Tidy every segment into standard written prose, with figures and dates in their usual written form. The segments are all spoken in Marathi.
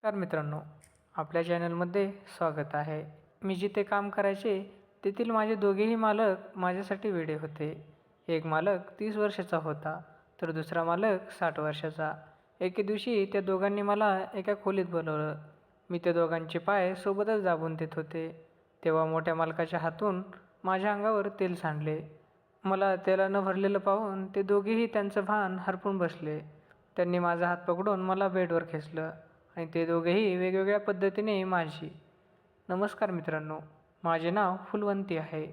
नमस्कार मित्रांनो, आपल्या चॅनलमध्ये स्वागत आहे. मी जिथे काम करायचे तेथील माझे दोघेही मालक माझ्यासाठी वेडे होते. एक मालक 30 वर्षाचा होता तर दुसरा मालक 60 वर्षाचा. एके दिवशी त्या दोघांनी मला एका खोलीत बोलवलं. मी त्या दोघांचे पाय सोबतच दाबून देत होते. तेव्हा मोठ्या मालकाच्या हातून माझ्या अंगावर तेल सांडले. मला तेलानं भरलेलं पाहून ते दोघेही त्यांचं भान हरपून बसले. त्यांनी माझा हात पकडून मला बेडवर खेचलं आणि ते दोघेही वेगवेगळ्या पद्धतीने माझी. नमस्कार मित्रांनो, माझे नाव फुलवंती आहे.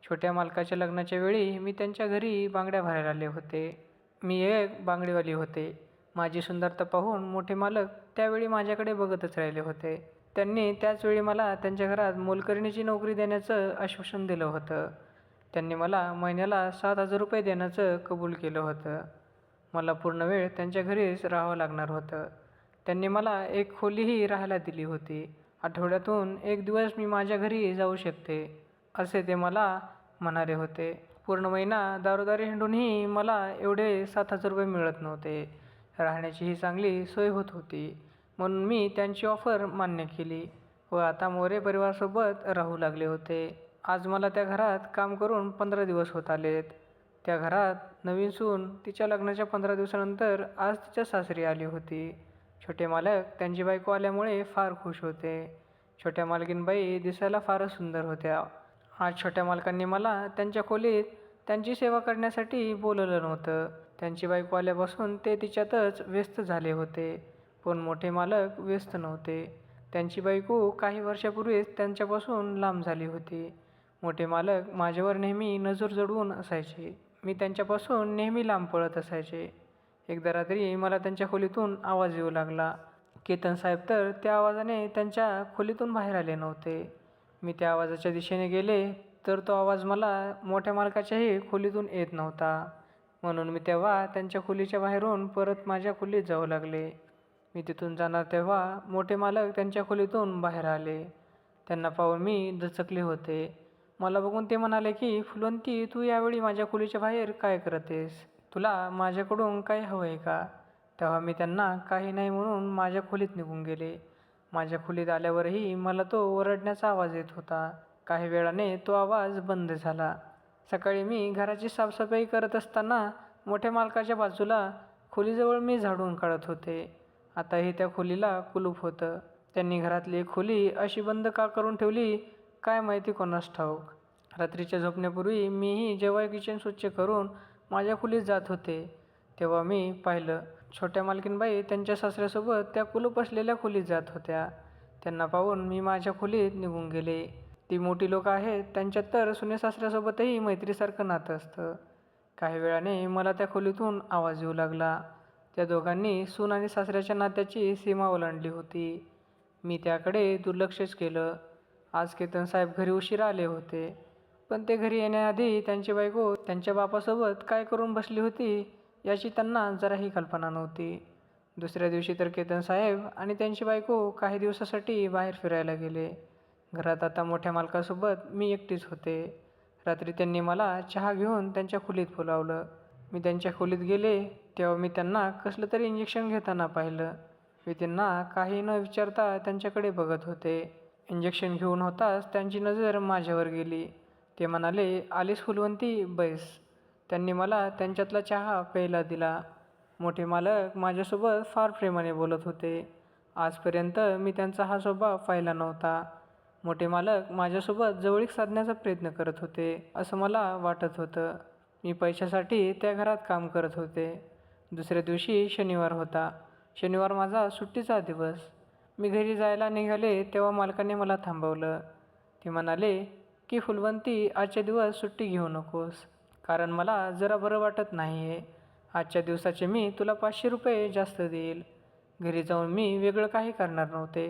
छोट्या मालकाच्या लग्नाच्या वेळी मी त्यांच्या घरी बांगड्या भरायला आले होते. मी एक बांगडीवाली होते. माझी सुंदरता पाहून मोठे मालक त्यावेळी माझ्याकडे बघतच राहिले होते. त्यांनी त्याचवेळी मला त्यांच्या घरात मोलकरणीची नोकरी देण्याचं आश्वासन दिलं होतं. त्यांनी मला महिन्याला 7,000 रुपये देण्याचं कबूल केलं होतं. मला पूर्ण वेळ त्यांच्या घरीच राहावं लागणार होतं. त्यांनी मला एक खोलीही राहायला दिली होती. आठवड्यातून एक दिवस मी माझ्या घरी जाऊ शकते असे ते मला म्हणाले होते. पूर्ण महिना दारोदारी हिंडूनही मला एवढे 7,000 रुपये मिळत नव्हते. राहण्याचीही चांगली सोय होत होती म्हणून मी त्यांची ऑफर मान्य केली व आता मोरे परिवारासोबत राहू लागले होते. आज मला त्या घरात काम करून 15 दिवस होत आलेत. त्या घरात नवीन सून तिच्या लग्नाच्या 15 दिवसानंतर आज तिच्या सासरी आली होती. छोटे मालक त्यांची बायको आल्यामुळे फार खुश होते. छोट्या मालकीणबाई दिसायला फारच सुंदर होत्या. आज छोट्या मालकांनी मला त्यांच्या खोलीत त्यांची सेवा करण्यासाठी बोलवलं नव्हतं. त्यांची बायको आल्यापासून ते तिच्यातच व्यस्त झाले होते. पण मोठे मालक व्यस्त नव्हते. त्यांची बायको काही वर्षापूर्वीच त्यांच्यापासून लांब झाली होती. मोठे मालक माझ्यावर नेहमी नजर जडवून असायचे. मी त्यांच्यापासून नेहमी लांब पळत असायचे. एकदा रात्री मला त्यांच्या खोलीतून आवाज येऊ लागला. केतन साहेब तर त्या आवाजाने त्यांच्या खोलीतून बाहेर आले नव्हते. मी त्या आवाजाच्या दिशेने गेले तर तो आवाज मला मोठ्या मालकाच्याही खोलीतून येत नव्हता. म्हणून मी तेव्हा त्यांच्या खोलीच्या बाहेरून परत माझ्या खोलीत जाऊ लागले. मी तिथून जाणार तेव्हा मोठे मालक त्यांच्या खोलीतून बाहेर आले. त्यांना पाहून मी दचकले होते. मला बघून ते म्हणाले की, फुलवंती, तू यावेळी माझ्या खोलीच्या बाहेर काय करतेस? तुला माझ्याकडून काही हवं आहे का? तेव्हा मी त्यांना काही नाही म्हणून माझ्या खोलीत निघून गेले. माझ्या खोलीत आल्यावरही मला तो ओरडण्याचा आवाज येत होता. काही वेळाने तो आवाज बंद झाला. सकाळी मी घराची साफसफाई करत असताना मोठ्या मालकाच्या बाजूला खोलीजवळ मी झाडून काढत होते. आताही त्या खोलीला कुलूप होतं. त्यांनी घरातली एक खोली अशी बंद का करून ठेवली काय माहिती, कोणास ठाऊक. रात्रीच्या झोपण्यापूर्वी मीही जेव्हा किचन स्वच्छ करून माझ्या खोलीत जात होते तेव्हा मी पाहिलं छोट्या मालकीणबाई त्यांच्या सासऱ्यासोबत त्या कुलूप असलेल्या खोलीत जात होत्या. त्यांना पाहून मी माझ्या खोलीत निघून गेले. ती मोठी लोक आहेत, त्यांच्यात तर सुने सासऱ्यासोबतही मैत्रीसारखं नातं असतं. काही वेळाने मला त्या खोलीतून आवाज येऊ लागला. त्या दोघांनी सून आणि सासऱ्याच्या नात्याची सीमा ओलांडली होती. मी त्याकडे दुर्लक्षच केलं. आज केतन साहेब घरी उशिरा आले होते. पण ते घरी येण्याआधी त्यांची बायको त्यांच्या बापासोबत काय करून बसली होती याची त्यांना जराही कल्पना नव्हती. दुसऱ्या दिवशी तर केतन साहेब आणि त्यांची बायको काही दिवसासाठी बाहेर फिरायला गेले. घरात आता मोठ्या मालकासोबत मी एकटीच होते. रात्री त्यांनी मला चहा घेऊन त्यांच्या खोलीत बोलावलं. मी त्यांच्या खोलीत गेले तेव्हा मी त्यांना कसलं तरी इंजेक्शन घेताना पाहिलं. मी त्यांना काही न विचारता त्यांच्याकडे बघत होते. इंजेक्शन घेऊन होताच त्यांची नजर माझ्यावर गेली. ते म्हणाले, आलीस फुलवंती, बैस. त्यांनी मला त्यांच्यातला चहा प्यायला दिला. मोठे मालक माझ्यासोबत फार प्रेमाने बोलत होते. आजपर्यंत मी त्यांचा हा स्वभाव पाहिला नव्हता. मोठे मालक माझ्यासोबत जवळीक साधण्याचा प्रयत्न करत होते असं मला वाटत होतं. मी पैशासाठी त्या घरात काम करत होते. दुसऱ्या दिवशी शनिवार होता. शनिवार माझा सुट्टीचा दिवस. मी घरी जायला निघाले तेव्हा मालकाने मला थांबवलं. ते म्हणाले की, फुलवंती, आजच्या दिवस सुट्टी घेऊ नकोस, कारण मला जरा बरं वाटत नाही आहे. आजच्या दिवसाचे मी तुला 500 रुपये जास्त देईल. घरी जाऊन मी वेगळं काही करणार नव्हते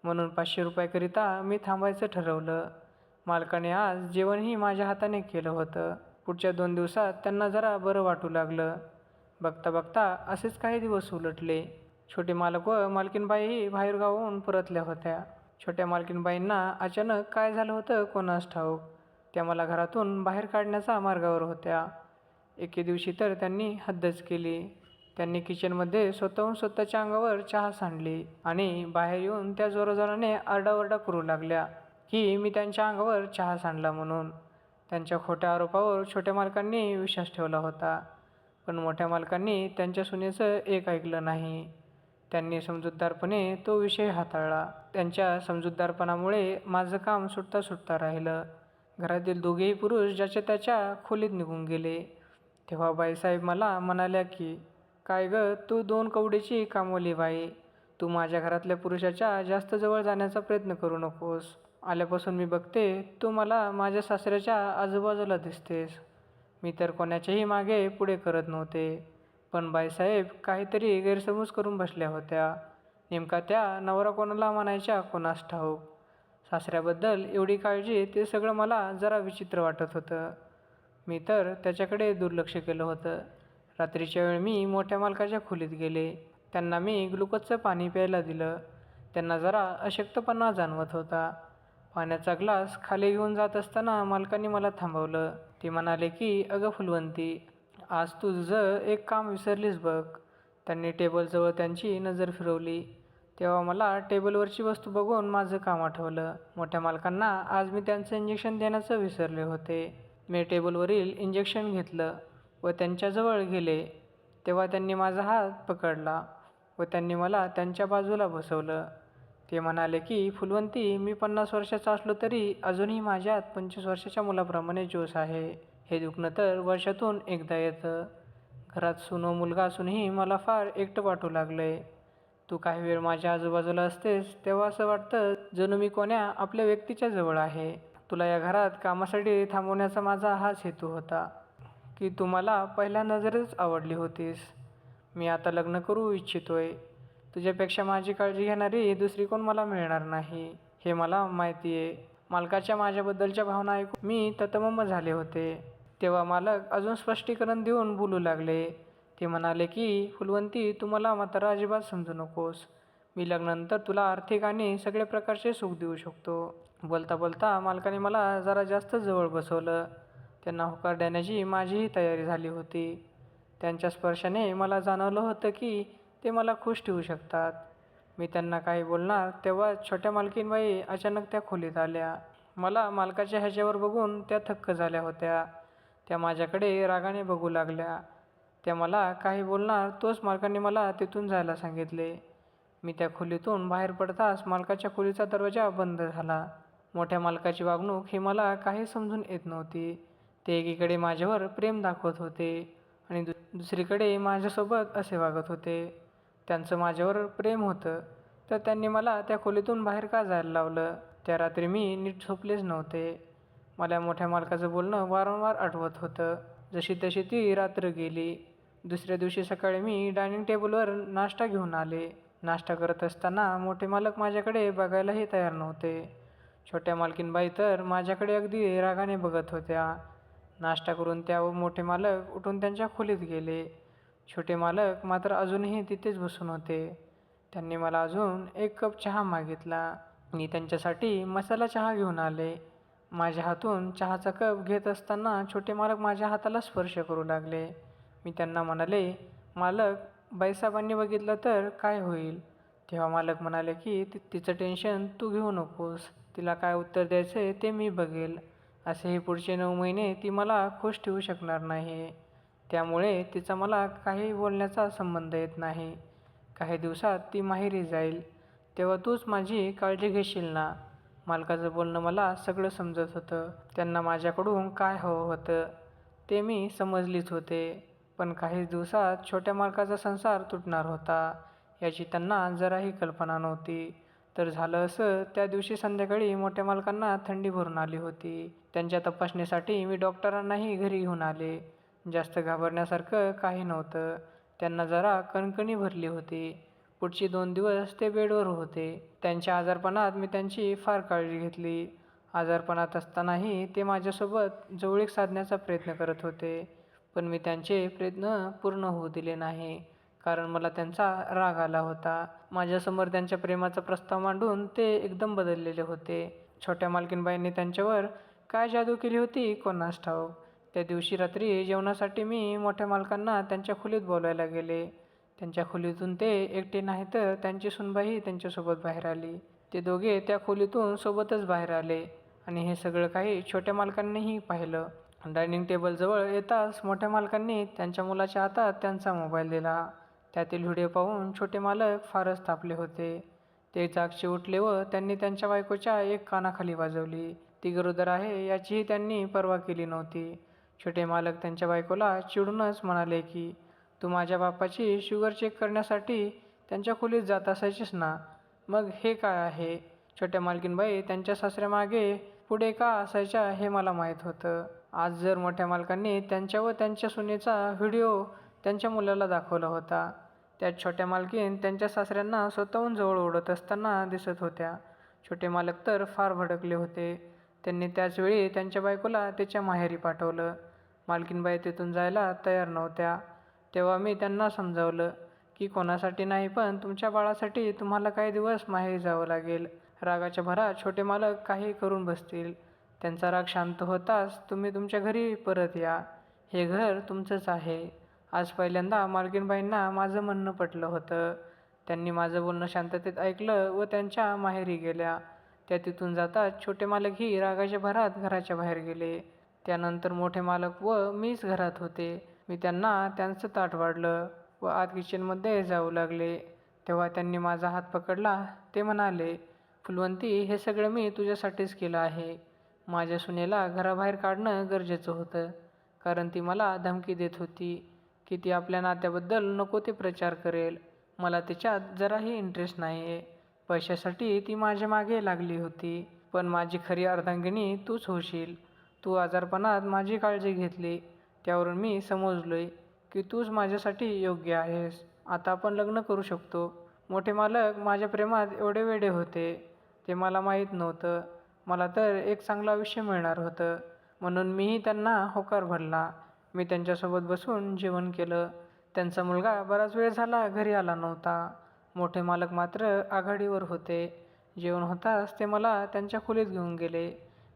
म्हणून 500 रुपयाकरिता मी थांबायचं ठरवलं. मालकाने आज जेवणही माझ्या हाताने केलं होतं. पुढच्या 2 दिवसात त्यांना जरा बरं वाटू लागलं. बघता बघता असेच काही दिवस उलटले. छोटे मालक व मालकीणबाईही बाहेरगावाहून परतल्या होत्या. छोट्या मालकीणबाईंना अचानक काय झालं होतं कोणास ठाऊक. त्या मला घरातून बाहेर काढण्याच्या मार्गावर होत्या. एके दिवशी तर त्यांनी हद्दच केली. त्यांनी किचनमध्ये स्वतःहून स्वतःच्या अंगावर चहा सांडली आणि बाहेर येऊन त्या जोराजोराने आरडाओरडा करू लागल्या की मी त्यांच्या अंगावर चहा सांडला म्हणून. त्यांच्या खोट्या आरोपावर छोट्या मालकांनी विश्वास ठेवला होता, पण मोठ्या मालकांनी त्यांच्या सुनेचं एक ऐकलं नाही. त्यांनी समजूतदारपणे तो विषय हाताळला. त्यांच्या समजूतदारपणामुळे माझं काम सुटता सुटता राहिलं. घरातील दोघेही पुरुष ज्याच्या त्याच्या खोलीत निघून गेले. तेव्हा बाईसाहेब मला म्हणाल्या की, काय गं, तू 2 कवडीची कामवाली बाई, तू माझ्या घरातल्या पुरुषाच्या जास्त जवळ जाण्याचा प्रयत्न करू नकोस. आल्यापासून मी बघते तू मला माझ्या सासऱ्याच्या आजूबाजूला दिसतेस. मी तर कोणाच्याही मागे पुढे करत नव्हते, पण बाईसाहेब काहीतरी गैरसमज करून बसल्या होत्या. नेमका त्या नवरा कोणाला म्हणायच्या कोणास ठाऊक. सासऱ्याबद्दल एवढी काळजी ते सगळं मला जरा विचित्र वाटत होतं. मी तर त्याच्याकडे दुर्लक्ष केलं होतं. रात्रीच्या वेळी मी मोठ्या मालकाच्या खोलीत गेले. त्यांना मी ग्लुकोजचं पाणी प्यायला दिलं. त्यांना जरा अशक्तपणा जाणवत होता. पाण्याचा ग्लास खाली घेऊन जात असताना मालकांनी मला थांबवलं. ते म्हणाले की, अगं फुलवंती, आज तू तुझं एक काम विसरलीस बघ. त्यांनी टेबलजवळ त्यांची नजर फिरवली. तेव्हा मला टेबलवरची वस्तू बघून माझं काम आठवलं. मोठ्या मालकांना आज मी त्यांचं इंजेक्शन देण्याचं विसरले होते. मी टेबलवरील इंजेक्शन घेतलं व त्यांच्याजवळ गेले. तेव्हा त्यांनी माझा हात पकडला व त्यांनी मला त्यांच्या बाजूला बसवलं. ते म्हणाले की, फुलवंती, मी 50 वर्षाचा असलो तरी अजूनही माझ्यात 25 वर्षाच्या मुलाप्रमाणे जोश आहे. हे दुखणं तर वर्षातून एकदा येतं. घरात सून व मुलगा असूनही मला फार एकटं वाटू लागलंय. तू काही वेळ माझ्या आजूबाजूला असतेस तेव्हा असं वाटतं जणू मी कोण्या आपल्या व्यक्तीच्या जवळ आहे. तुला या घरात कामासाठी थांबवण्याचा माझा हाच हेतू होता की तू मला पहिल्या नजरेच आवडली होतीस. मी आता लग्न करू इच्छितोय. तुझ्यापेक्षा माझी काळजी घेणारी दुसरी कोण मला मिळणार नाही, हे मला माहिती आहे. मालकाच्या माझ्याबद्दलच्या भावना ऐकून मी ततमम झाले होते. तेव्हा मालक अजून स्पष्टीकरण देऊन बोलू लागले. ते म्हणाले की, फुलवंती, तू मला म्हातारा अजिबात समजू नकोस. मी लग्नानंतर तुला आर्थिक आणि सगळ्या प्रकारचे सुख देऊ शकतो. बोलता बोलता मालकाने मला जरा जास्त जवळ बसवलं. त्यांना होकार देण्याची माझीही तयारी झाली होती. त्यांच्या स्पर्शाने मला जाणवलं होतं की ते मला खुश ठेवू शकतात. मी त्यांना काही बोलणार तेव्हा छोट्या मालकीणबाई अचानक त्या खोलीत आल्या. मला मालकाच्या ह्याच्यावर बघून त्या थक्क झाल्या होत्या. त्या माझ्याकडे रागाने बघू लागल्या. त्या मला काही बोलणार तोच मालकांनी मला तिथून जायला सांगितले. मी त्या खोलीतून बाहेर पडताच मालकाच्या खोलीचा दरवाजा बंद झाला. मोठ्या मालकाची वागणूक ही मला काही समजून येत नव्हती. ते एकीकडे माझ्यावर प्रेम दाखवत होते आणि दुसरीकडे माझ्यासोबत असे वागत होते. त्यांचं माझ्यावर प्रेम होतं तर त्यांनी मला त्या खोलीतून बाहेर का जायला लावलं. त्या रात्री मी नीट झोपलेच नव्हते. मला मोठ्या मालकाचं बोलणं वारंवार आठवत होतं. जशी तशी ती रात्र गेली. दुसऱ्या दिवशी सकाळी मी डायनिंग टेबलवर नाश्ता घेऊन आले. नाश्ता करत असताना मोठे मालक माझ्याकडे बघायलाही तयार नव्हते. छोट्या मालकीणबाई तर माझ्याकडे अगदी रागाने बघत होत्या. नाश्ता करून त्या व मोठे मालक उठून त्यांच्या खोलीत गेले. छोटे मालक मात्र अजूनही तिथेच बसून होते. त्यांनी मला अजून 1 कप चहा मागितला. मी त्यांच्यासाठी मसाला चहा घेऊन आले. माझ्या हातून चहाचा कप घेत असताना छोटे मालक माझ्या हाताला स्पर्श करू लागले. मी त्यांना म्हणाले, मालक, बाईसाहेबांनी बघितलं तर काय होईल. तेव्हा मालक म्हणाले की, तिचं टेन्शन तू घेऊ नकोस. तिला काय उत्तर द्यायचं ते मी बघेल. असेही पुढचे 9 महिने ती मला खुश ठेवू शकणार नाही. त्यामुळे तिचा मला काही बोलण्याचा संबंध येत नाही. काही दिवसात ती माहेरी जाईल. तेव्हा तूच माझी काळजी घेशील ना. मालकाचं बोलणं मला सगळं समजत होतं. त्यांना माझ्याकडून काय हवं होतं ते मी समजलीच होते. पण काही दिवसात छोट्या मालकाचा संसार तुटणार होता याची त्यांना जराही कल्पना नव्हती. तर झालं असं, त्या दिवशी संध्याकाळी मोठ्या मालकांना थंडी भरून आली होती. त्यांच्या तपासणीसाठी मी डॉक्टरांनाही घरी घेऊन आले. जास्त घाबरण्यासारखं काही नव्हतं. त्यांना जरा कणकणी भरली होती. पुढचे 2 दिवस ते बेडवर होते. त्यांच्या आजारपणात मी त्यांची फार काळजी घेतली. आजारपणात असतानाही ते माझ्यासोबत जवळीक साधण्याचा प्रयत्न करत होते. पण मी त्यांचे प्रयत्न पूर्ण होऊ दिले नाही, कारण मला त्यांचा राग आला होता. माझ्यासमोर त्यांच्या प्रेमाचा प्रस्ताव मांडून ते एकदम बदललेले होते. छोट्या मालकीणबाईंनी त्यांच्यावर काय जादू केली होती कोणास ठाऊक. त्या दिवशी रात्री जेवणासाठी मी मोठ्या मालकांना त्यांच्या खोलीत बोलवायला गेले. त्यांच्या खोलीतून ते एकटे नाही तर त्यांची सुनबाई त्यांच्यासोबत बाहेर आली. ते दोघे त्या खोलीतून सोबतच बाहेर आले आणि हे सगळं काही छोट्या मालकांनीही पाहिलं. डायनिंग टेबलजवळ येताच मोठ्या मालकांनी त्यांच्या मुलाच्या हातात त्यांचा मोबाईल दिला. त्यातील व्हिडिओ पाहून छोटे मालक फारच तापले होते. ते जागचे उठले व त्यांनी त्यांच्या बायकोच्या एक कानाखाली वाजवली. ती गरोदर आहे याचीही त्यांनी पर्वा केली नव्हती. छोटे मालक त्यांच्या बायकोला चिडूनच म्हणाले की तू माझ्या बापाची शुगर चेक करण्यासाठी त्यांच्या खोलीत जात असायचीस ना, मग हे काय आहे? छोट्या मालकीनबाई त्यांच्या सासऱ्यामागे पुढे का असायच्या हे मला माहीत होतं. आज जर मोठ्या मालकांनी त्यांच्या व त्यांच्या सुनेचा व्हिडिओ त्यांच्या मुलाला दाखवला होता. त्यात छोट्या मालकीन त्यांच्या सासऱ्यांना स्वतःहून जवळ ओढत असताना दिसत होत्या. छोटे मालक तर फार भडकले होते. त्यांनी त्याचवेळी त्यांच्या बायकोला तिच्या माहेरी पाठवलं. मालकीनबाई तिथून जायला तयार नव्हत्या. तेव्हा मी त्यांना समजावलं की कोणासाठी नाही पण तुमच्या बाळासाठी तुम्हाला काही दिवस माहेरी जावं लागेल. रागाच्या भरात छोटे मालक काही करून बसतील. त्यांचा राग शांत होताच तुम्ही तुमच्या घरी परत या. हे घर तुमचंच आहे. आज पहिल्यांदा मालकीनबाईंना माझं म्हणणं पटलं होतं. त्यांनी माझं बोलणं शांततेत ऐकलं व त्यांच्या माहेरी गेल्या. त्या तिथून जाताच छोटे मालकही रागाच्या भरात घराच्या बाहेर गेले. त्यानंतर मोठे मालक व मीच घरात होते. मी त्यांना त्यांचं ताट वाढलं व आत किचनमध्ये जाऊ लागले. तेव्हा त्यांनी माझा हात पकडला. ते म्हणाले, फुलवंती, हे सगळं मी तुझ्यासाठीच केलं आहे. माझ्या सुनेला घराबाहेर काढणं गरजेचं होतं, कारण ती मला धमकी देत होती की ती आपल्या नात्याबद्दल नको ते प्रचार करेल. मला तिच्यात जराही इंटरेस्ट नाही आहे. पैशासाठी ती माझ्या मागे लागली होती, पण माझी खरी अर्धांगिनी तूच होशील. तू आजारपणात माझी काळजी घेतली, त्यावरून मी समजलोय की तूच माझ्यासाठी योग्य आहेस. आता आपण लग्न करू शकतो. मोठे मालक माझ्या प्रेमात एवढे वेडे होते ते मला माहीत नव्हतं. मला तर एक चांगलं आयुष्य मिळणार होतं, म्हणून मीही त्यांना होकार भरला. मी त्यांच्यासोबत बसून जेवण केलं. त्यांचा मुलगा बराच वेळ झाला घरी आला नव्हता. मोठे मालक मात्र आघाडीवर होते. जेवण होताच ते मला त्यांच्या खोलीत घेऊन गेले.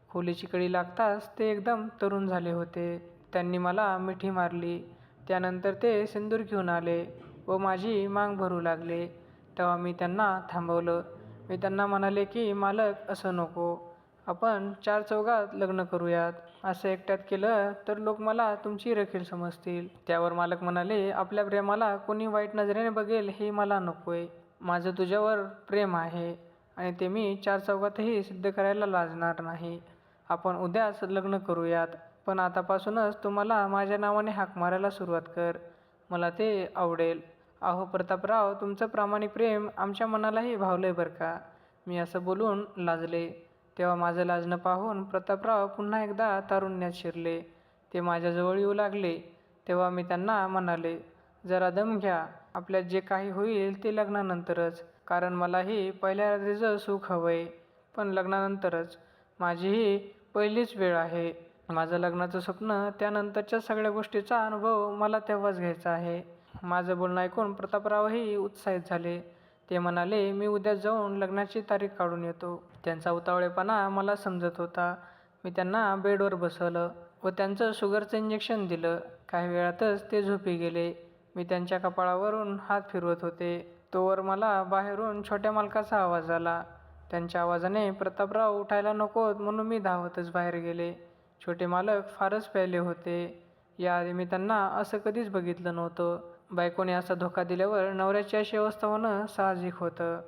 खोलीची कडी लागताच ते एकदम तरुण झाले होते. त्यांनी मला मिठी मारली. त्यानंतर ते सिंदूर घेऊन आले व माझी मांग भरू लागले. तेव्हा मी त्यांना थांबवलं. मी त्यांना म्हणाले की मालक, असं नको. आपण चार चौघात लग्न करूयात. असं एकट्यात केलं तर लोक मला तुमची रखील समजतील. त्यावर मालक म्हणाले, आपल्या प्रेमाला कोणी वाईट नजरेने बघेल हे मला नकोय. माझं तुझ्यावर प्रेम आहे आणि ते मी चार चौघातही सिद्ध करायला लाजणार नाही. आपण उद्याच लग्न करूयात, पण आतापासूनच तुम्हाला माझ्या नावाने हाक मारायला सुरुवात कर. मला ते आवडेल. अहो प्रतापराव, तुमचं प्रामाणिक प्रेम आमच्या मनालाही भावलंय बरं का. मी असं बोलून लाजले. तेव्हा माझं लाजणं पाहून प्रतापराव पुन्हा एकदा तारुण्यात शिरले. ते माझ्याजवळ येऊ लागले. तेव्हा मी त्यांना म्हणाले, जरा दम घ्या. आपल्यात जे काही होईल ते लग्नानंतरच, कारण मलाही पहिल्या रात्रीचं सुख हवंय, पण लग्नानंतरच. माझी ही पहिलीच वेळ आहे. माझं लग्नाचं स्वप्न, त्यानंतरच्या सगळ्या गोष्टीचा अनुभव मला तेव्हाच घ्यायचा आहे. माझं बोलणं ऐकून प्रतापरावही उत्साहित झाले. ते म्हणाले, मी उद्या जाऊन लग्नाची तारीख काढून येतो. त्यांचा उतावळेपणा मला समजत होता. मी त्यांना बेडवर बसवलं व त्यांचं शुगरचं इंजेक्शन दिलं. काही वेळातच ते झोपी गेले. मी त्यांच्या कपाळावरून हात फिरवत होते. तोवर मला बाहेरून छोट्या मालकाचा आवाज आला. त्यांच्या आवाजाने प्रतापराव उठायला नकोत म्हणून मी धावतच बाहेर गेले. छोटे मालक फारच प्यायले होते. याआधी मी त्यांना असं कधीच बघितलं नव्हतं. बायकोने असा धोका दिल्यावर नवऱ्याची अशी अवस्था होणं साहजिक होतं.